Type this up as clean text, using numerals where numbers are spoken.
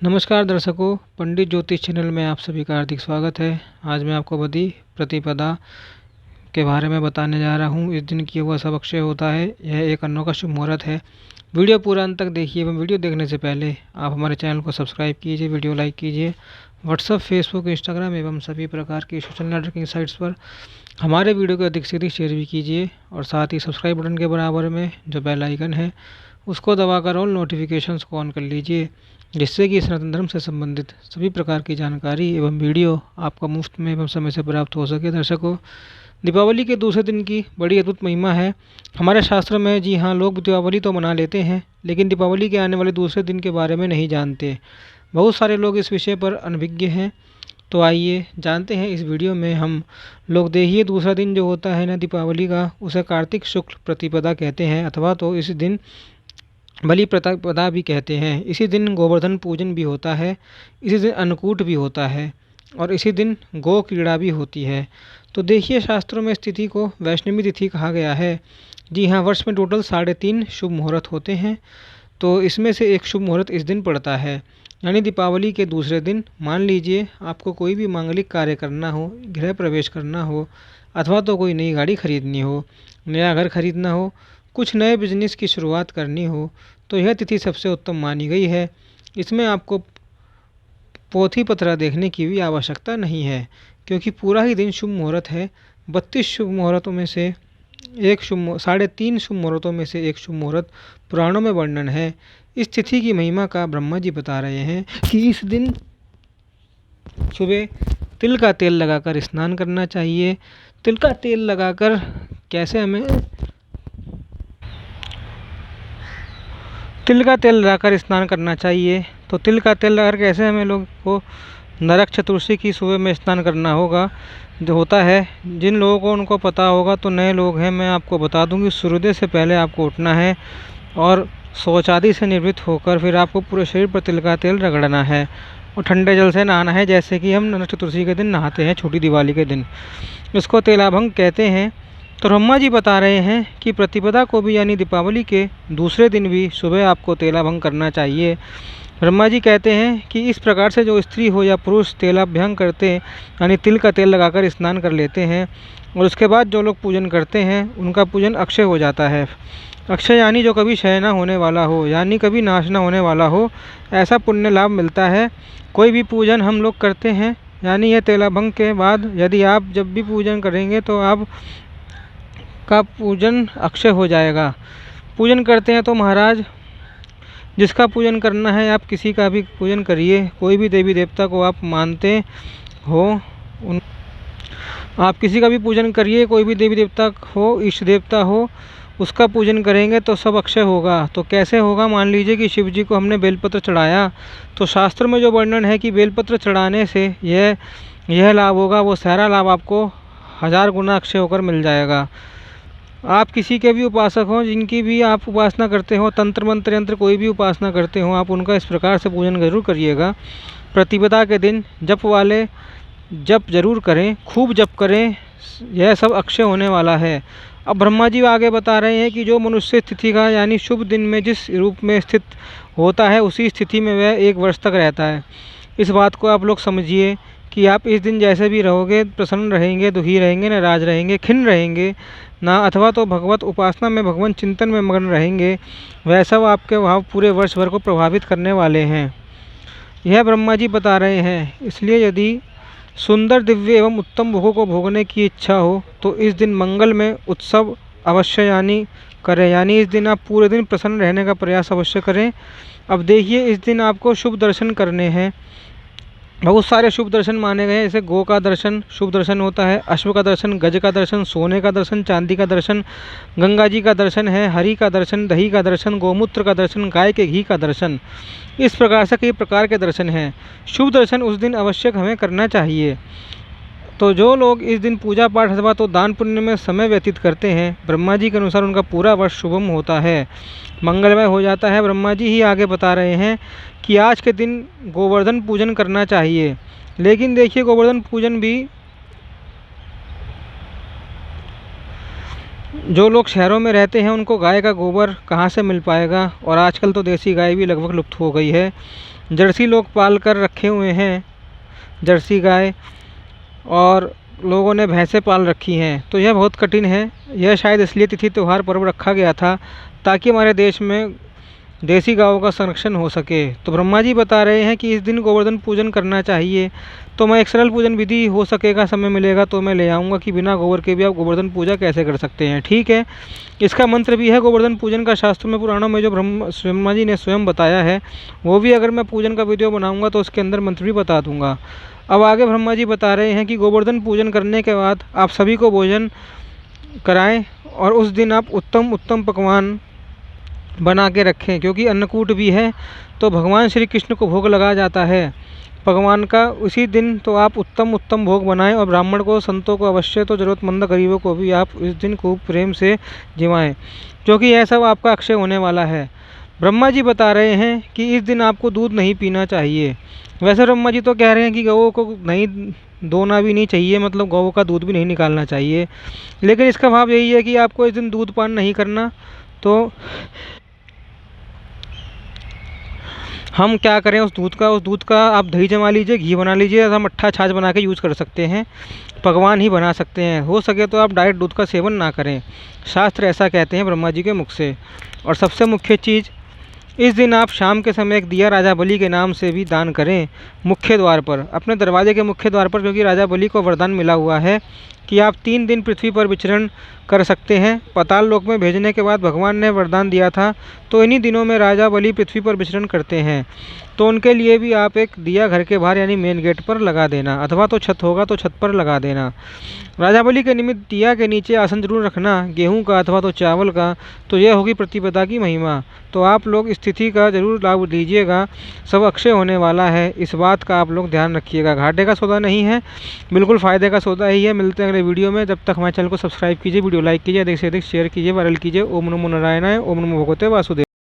नमस्कार दर्शकों, पंडित ज्योतिष चैनल में आप सभी का हार्दिक स्वागत है। आज मैं आपको बदी प्रतिपदा के बारे में बताने जा रहा हूँ। इस दिन की वह सब अक्षय होता है। यह एक अनोखा शुभ मुहूर्त है। वीडियो पूरा अंत तक देखिए एवं वीडियो देखने से पहले आप हमारे चैनल को सब्सक्राइब कीजिए, वीडियो लाइक कीजिए। व्हाट्सअप, फेसबुक, इंस्टाग्राम एवं सभी प्रकार की सोशल नेटवर्किंग साइट्स पर हमारे वीडियो को अधिक से अधिक शेयर भी कीजिए और साथ ही सब्सक्राइब बटन के बराबर में जो बेल आइकन है उसको दबाकर ऑल नोटिफिकेशंस को ऑन कर लीजिए, जिससे कि सनातन धर्म से संबंधित सभी प्रकार की जानकारी एवं वीडियो आपको मुफ्त में एवं समय से प्राप्त हो सके। दर्शकों, दीपावली के दूसरे दिन की बड़ी अद्भुत महिमा है हमारे शास्त्रों में। जी हाँ, लोग दीपावली तो मना लेते हैं, लेकिन दीपावली के आने वाले दूसरे दिन के बारे में नहीं जानते। बहुत सारे लोग इस विषय पर अनभिज्ञ हैं। तो आइए जानते हैं इस वीडियो में हम लोग। देखिए, दूसरा दिन जो होता है ना दीपावली का, उसे कार्तिक शुक्ल प्रतिपदा कहते हैं, अथवा तो इस दिन बलि प्रतिपदा भी कहते हैं। इसी दिन गोवर्धन पूजन भी होता है, इसी दिन अन्नकूट भी होता है और इसी दिन गो क्रीड़ा भी होती है। तो देखिए, शास्त्रों में इस तिथि को वैष्णवी तिथि कहा गया है। जी हाँ, वर्ष में टोटल 3.5 शुभ मुहूर्त होते हैं। तो इसमें से एक शुभ मुहूर्त इस दिन पड़ता है, यानी दीपावली के दूसरे दिन। मान लीजिए आपको कोई भी मांगलिक कार्य करना हो, गृह प्रवेश करना हो, अथवा तो कोई नई गाड़ी खरीदनी हो, नया घर खरीदना हो, कुछ नए बिजनेस की शुरुआत करनी हो, तो यह तिथि सबसे उत्तम मानी गई है। इसमें आपको पोथी पत्रा देखने की भी आवश्यकता नहीं है, क्योंकि पूरा ही दिन शुभ मुहूर्त है। 32 शुभ मुहूर्तों में से एक शुभ 3.5 शुभ मुहूर्तों में से एक शुभ मुहूर्त पुराणों में वर्णन है। इस तिथि की महिमा का ब्रह्मा जी बता रहे हैं कि इस दिन सुबह तिल का तेल लगाकर स्नान करना चाहिए। तिल का तेल लगाकर कैसे हमें तिल का तेल लगाकर स्नान करना चाहिए। तो तिल का तेल लगाकर कैसे हमें लोग को नरक चतुर्दशी की सुबह में स्नान करना होगा जो होता है। जिन लोगों को उनको पता होगा, तो नए लोग हैं, मैं आपको बता दूंगी। सूर्योदय से पहले आपको उठना है और शौच आदि से निवृत्त होकर फिर आपको पूरे शरीर पर तिल का तेल रगड़ना है और ठंडे जल से नहाना है, जैसे कि हम नरक चतुर्दशी के दिन नहाते हैं, छोटी दिवाली के दिन। इसको तेलाभंग कहते हैं। तो ब्रह्मा जी बता रहे हैं कि प्रतिपदा को भी, यानी दीपावली के दूसरे दिन भी सुबह आपको तेलाभंग करना चाहिए। ब्रह्मा जी कहते हैं कि इस प्रकार से जो स्त्री हो या पुरुष तेलाभ्यंग करते हैं, यानी तिल का तेल लगाकर स्नान कर लेते हैं, और उसके बाद जो लोग पूजन करते हैं उनका पूजन अक्षय हो जाता है। अक्षय यानी जो कभी क्षय ना होने वाला हो, यानी कभी नाश ना होने वाला हो, ऐसा पुण्य लाभ मिलता है। कोई भी पूजन हम लोग करते हैं, यानी यह तेलाभंग के बाद यदि आप जब भी पूजन करेंगे तो आप का पूजन अक्षय हो जाएगा। पूजन करते हैं तो महाराज, जिसका पूजन करना है आप किसी का भी पूजन करिए। कोई भी देवी देवता को आप मानते हो, उन आप किसी का भी पूजन करिए। कोई भी देवी देवता हो, इष्ट देवता हो, उसका पूजन करेंगे तो सब अक्षय होगा। तो कैसे होगा? मान लीजिए कि शिव जी को हमने बेलपत्र चढ़ाया, तो शास्त्र में जो वर्णन है कि बेलपत्र चढ़ाने से यह लाभ होगा, वो सारा लाभ आपको 1000 गुना अक्षय होकर मिल जाएगा। आप किसी के भी उपासक हों, जिनकी भी आप उपासना करते हो, तंत्र मंत्र यंत्र कोई भी उपासना करते हो, आप उनका इस प्रकार से पूजन जरूर करिएगा। प्रतिपदा के दिन जप वाले जप जरूर करें, खूब जप करें, यह सब अक्षय होने वाला है। अब ब्रह्मा जी आगे बता रहे हैं कि जो मनुष्य स्थिति का, यानी शुभ दिन में जिस रूप में स्थित होता है, उसी स्थिति में वह 1 वर्ष तक रहता है। इस बात को आप लोग समझिए कि आप इस दिन जैसे भी रहोगे, प्रसन्न रहेंगे, दुखी रहेंगे, नाराज रहेंगे, खिन्न रहेंगे ना, अथवा तो भगवत उपासना में, भगवान चिंतन में मग्न रहेंगे, वह सब आपके भाव पूरे वर्ष भर को प्रभावित करने वाले हैं। यह ब्रह्मा जी बता रहे हैं। इसलिए यदि सुंदर, दिव्य एवं उत्तम भोगों को भोगने की इच्छा हो तो इस दिन मंगल में उत्सव अवश्य यानी करें, यानी इस दिन आप पूरे दिन प्रसन्न रहने का प्रयास अवश्य करें। अब देखिए, इस दिन आपको शुभ दर्शन करने हैं। बहुत सारे शुभ दर्शन माने गए हैं। जैसे गो का दर्शन शुभ दर्शन होता है, अश्व का दर्शन, गज का दर्शन, सोने का दर्शन, चांदी का दर्शन, गंगा जी का दर्शन है, हरि का दर्शन, दही का दर्शन, गोमूत्र का दर्शन, गाय के घी का दर्शन। इस प्रकार से कई प्रकार के दर्शन हैं। शुभ दर्शन उस दिन आवश्यक हमें करना चाहिए। तो जो लोग इस दिन पूजा पाठ अथवा तो दान पुण्य में समय व्यतीत करते हैं, ब्रह्मा जी के अनुसार उनका पूरा वर्ष शुभम होता है, मंगलमय हो जाता है। ब्रह्मा जी ही आगे बता रहे हैं कि आज के दिन गोवर्धन पूजन करना चाहिए। लेकिन देखिए, जो लोग शहरों में रहते हैं उनको गाय का गोबर कहाँ से मिल पाएगा, और आजकल तो देसी गाय भी लगभग लुप्त हो गई है। जर्सी लोग पाल कर रखे हुए हैं, जर्सी गाय, और लोगों ने भैंसें पाल रखी हैं। तो यह बहुत कठिन है। यह शायद इसलिए तिथि त्यौहार पर्व रखा गया था ताकि हमारे देश में देसी गायों का संरक्षण हो सके। तो ब्रह्मा जी बता रहे हैं कि इस दिन गोवर्धन पूजन करना चाहिए। तो मैं एक सरल पूजन विधि, हो सकेगा समय मिलेगा तो मैं ले आऊँगा कि बिना गोबर के भी आप गोवर्धन पूजा कैसे कर सकते हैं। ठीक है, इसका मंत्र भी है गोवर्धन पूजन का, शास्त्रों में पुराणों में जो ब्रह्मा जी ने स्वयं बताया है, वो भी अगर मैं पूजन का वीडियो बनाऊँगा तो उसके अंदर मंत्र भी बता दूँगा। अब आगे ब्रह्मा जी बता रहे हैं कि गोवर्धन पूजन करने के बाद आप सभी को भोजन कराएं, और उस दिन आप उत्तम उत्तम पकवान बना के रखें, क्योंकि अन्नकूट भी है तो भगवान श्री कृष्ण को भोग लगाया जाता है भगवान का उसी दिन। तो आप उत्तम उत्तम भोग बनाएं, और ब्राह्मण को, संतों को अवश्य, तो ज़रूरतमंद गरीबों को भी आप इस दिन खूब प्रेम से जिवाएं, क्योंकि यह सब आपका अक्षय होने वाला है। ब्रह्मा जी बता रहे हैं कि इस दिन आपको दूध नहीं पीना चाहिए। वैसे ब्रह्मा जी तो कह रहे हैं कि गौओं को नहीं दोना भी नहीं चाहिए, मतलब गौओं का दूध भी नहीं निकालना चाहिए, लेकिन इसका भाव यही है कि आपको इस दिन दूध पान नहीं करना। तो हम क्या करें, उस दूध का आप दही जमा लीजिए, घी बना लीजिए, या मट्ठा छाछ बना के यूज़ कर सकते हैं, पकवान ही बना सकते हैं। हो सके तो आप डायरेक्ट दूध का सेवन ना करें, शास्त्र ऐसा कहते हैं ब्रह्मा जी के मुख से। और सबसे मुख्य चीज़, इस दिन आप शाम के समय एक दिया राजा बलि के नाम से भी दान करें, मुख्य द्वार पर, अपने दरवाजे के मुख्य द्वार पर, क्योंकि राजा बलि को वरदान मिला हुआ है कि आप 3 दिन पृथ्वी पर विचरण कर सकते हैं। पाताल लोक में भेजने के बाद भगवान ने वरदान दिया था, तो इन्हीं दिनों में राजा बलि पृथ्वी पर विचरण करते हैं। तो उनके लिए भी आप एक दिया घर के बाहर यानी मेन गेट पर लगा देना, अथवा तो छत होगा तो छत पर लगा देना। राजा बलि के निमित्त दिया के नीचे आसन जरूर रखना, गेहूं का अथवा तो चावल का। तो यह होगी प्रतिपदा की महिमा। तो आप लोग इस तिथि का जरूर लाभ लीजिएगा, सब अक्षय होने वाला है, इस बात का आप लोग ध्यान रखिएगा। घाटे का सौदा नहीं है, बिल्कुल फ़ायदे का सौदा ही है। मिलते हैं अगले वीडियो में, जब तक हमारे चैनल को सब्सक्राइब कीजिए, वीडियो लाइक कीजिए, अधिक से अधिक शेयर कीजिए, वायरल कीजिए। ओम नमो नारायणाय, ओम नमो भगवते वासुदेव।